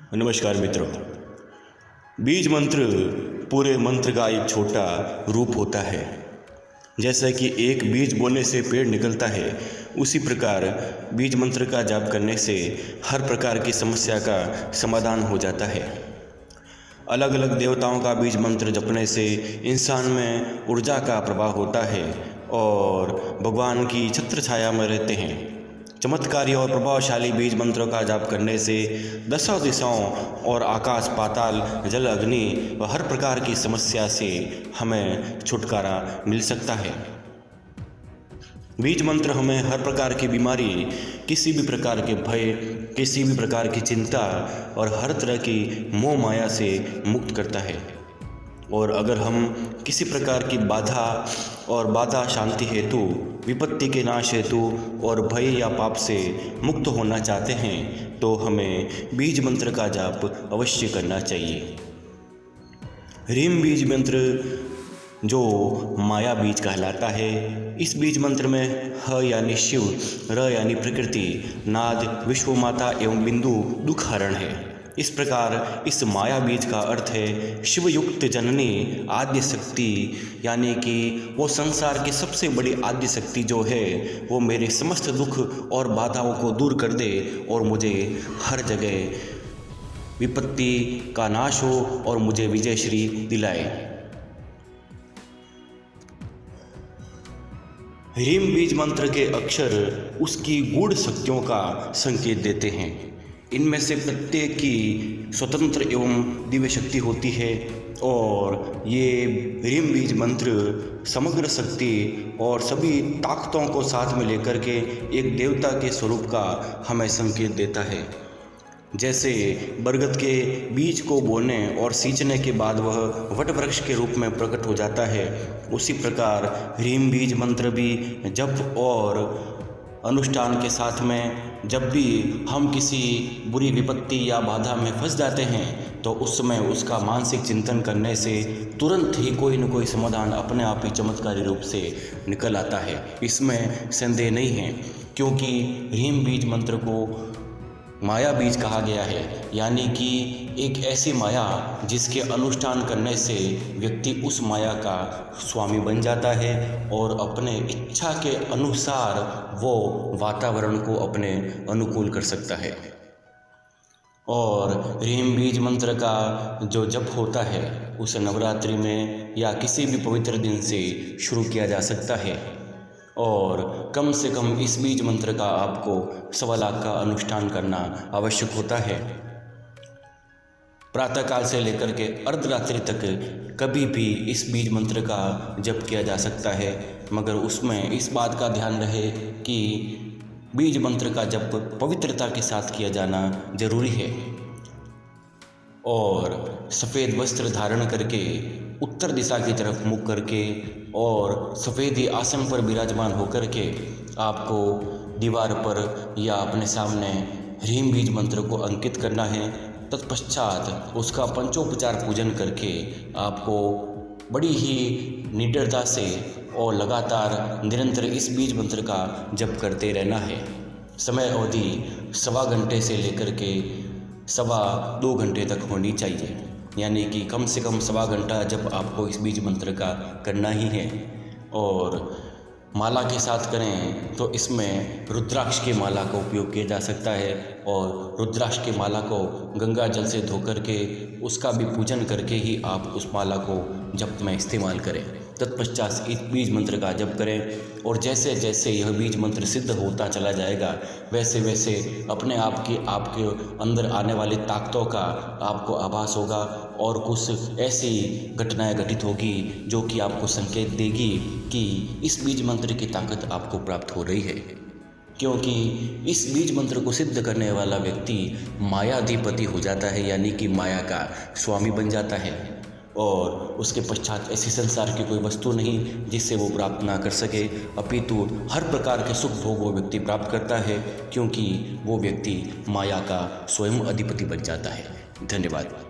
नमस्कार मित्रों। बीज मंत्र पूरे मंत्र का एक छोटा रूप होता है। जैसा कि एक बीज बोने से पेड़ निकलता है, उसी प्रकार बीज मंत्र का जाप करने से हर प्रकार की समस्या का समाधान हो जाता है। अलग अलग देवताओं का बीज मंत्र जपने से इंसान में ऊर्जा का प्रभाव होता है और भगवान की छत्र छाया में रहते हैं। चमत्कारी और प्रभावशाली बीज मंत्रों का जाप करने से दसों दिशाओं और आकाश पाताल जल अग्नि व हर प्रकार की समस्या से हमें छुटकारा मिल सकता है। बीज मंत्र हमें हर प्रकार की बीमारी, किसी भी प्रकार के भय, किसी भी प्रकार की चिंता और हर तरह की मोह माया से मुक्त करता है। और अगर हम किसी प्रकार की बाधा शांति हेतु, विपत्ति के नाश हेतु और भय या पाप से मुक्त होना चाहते हैं तो हमें बीज मंत्र का जाप अवश्य करना चाहिए। ह्रीम बीज मंत्र जो माया बीज कहलाता है। इस बीज मंत्र में ह यानी शिव, र यानी प्रकृति, नाद विश्व माता एवं बिंदु दुख हरण है। इस प्रकार इस माया बीज का अर्थ है शिवयुक्त जननी आद्य शक्ति, यानी कि वो संसार की सबसे बड़ी आद्य शक्ति जो है वो मेरे समस्त दुख और बाधाओं को दूर कर दे और मुझे हर जगह विपत्ति का नाश हो और मुझे विजय श्री दिलाए। ह्रीम बीज मंत्र के अक्षर उसकी गूढ़ शक्तियों का संकेत देते हैं। इनमें से प्रत्येक की स्वतंत्र एवं दिव्य शक्ति होती है और ये ह्रीम बीज मंत्र समग्र शक्ति और सभी ताकतों को साथ में लेकर के एक देवता के स्वरूप का हमें संकेत देता है। जैसे बरगद के बीज को बोने और सींचने के बाद वह वट वृक्ष के रूप में प्रकट हो जाता है, उसी प्रकार ह्रीम बीज मंत्र भी जप और अनुष्ठान के साथ में जब भी हम किसी बुरी विपत्ति या बाधा में फंस जाते हैं तो उस समय उसका मानसिक चिंतन करने से तुरंत ही कोई न कोई समाधान अपने आप ही चमत्कारी रूप से निकल आता है। इसमें संदेह नहीं है, क्योंकि ह्रीम बीज मंत्र को माया बीज कहा गया है, यानी कि एक ऐसी माया जिसके अनुष्ठान करने से व्यक्ति उस माया का स्वामी बन जाता है और अपने इच्छा के अनुसार वो वातावरण को अपने अनुकूल कर सकता है। और ह्रीम बीज मंत्र का जो जप होता है उसे नवरात्रि में या किसी भी पवित्र दिन से शुरू किया जा सकता है और कम से कम इस बीज मंत्र का आपको 1.25 लाख का अनुष्ठान करना आवश्यक होता है। प्रातःकाल से लेकर के अर्धरात्रि तक कभी भी इस बीज मंत्र का जप किया जा सकता है, मगर उसमें इस बात का ध्यान रहे कि बीज मंत्र का जप पवित्रता के साथ किया जाना जरूरी है और सफ़ेद वस्त्र धारण करके उत्तर दिशा की तरफ मुख करके और सफ़ेद ही आसन पर विराजमान होकर के आपको दीवार पर या अपने सामने ह्रीम बीज मंत्र को अंकित करना है। तत्पश्चात उसका पंचोपचार पूजन करके आपको बड़ी ही निडरता से और लगातार निरंतर इस बीज मंत्र का जप करते रहना है। समय अवधि 1.25 घंटे से लेकर के 2.25 घंटे तक होनी चाहिए, यानी कि कम से कम 1.25 घंटा जब आपको इस बीज मंत्र का करना ही है। और माला के साथ करें तो इसमें रुद्राक्ष की माला का उपयोग किया जा सकता है और रुद्राक्ष की माला को गंगा जल से धो करके उसका भी पूजन करके ही आप उस माला को जप में इस्तेमाल करें। तत्पश्चात इस बीज मंत्र का जप करें और जैसे जैसे यह बीज मंत्र सिद्ध होता चला जाएगा वैसे वैसे अपने आप की आपके अंदर आने वाली ताकतों का आपको आभास होगा और कुछ ऐसी घटनाएं घटित होगी जो कि आपको संकेत देगी कि इस बीज मंत्र की ताकत आपको प्राप्त हो रही है। क्योंकि इस बीज मंत्र को सिद्ध करने वाला व्यक्ति मायाधिपति हो जाता है, यानी कि माया का स्वामी बन जाता है और उसके पश्चात ऐसी संसार की कोई वस्तु नहीं जिससे वो प्राप्त ना कर सके, अपितु हर प्रकार के सुख भोग वो व्यक्ति प्राप्त करता है, क्योंकि वो व्यक्ति माया का स्वयं अधिपति बन जाता है। धन्यवाद।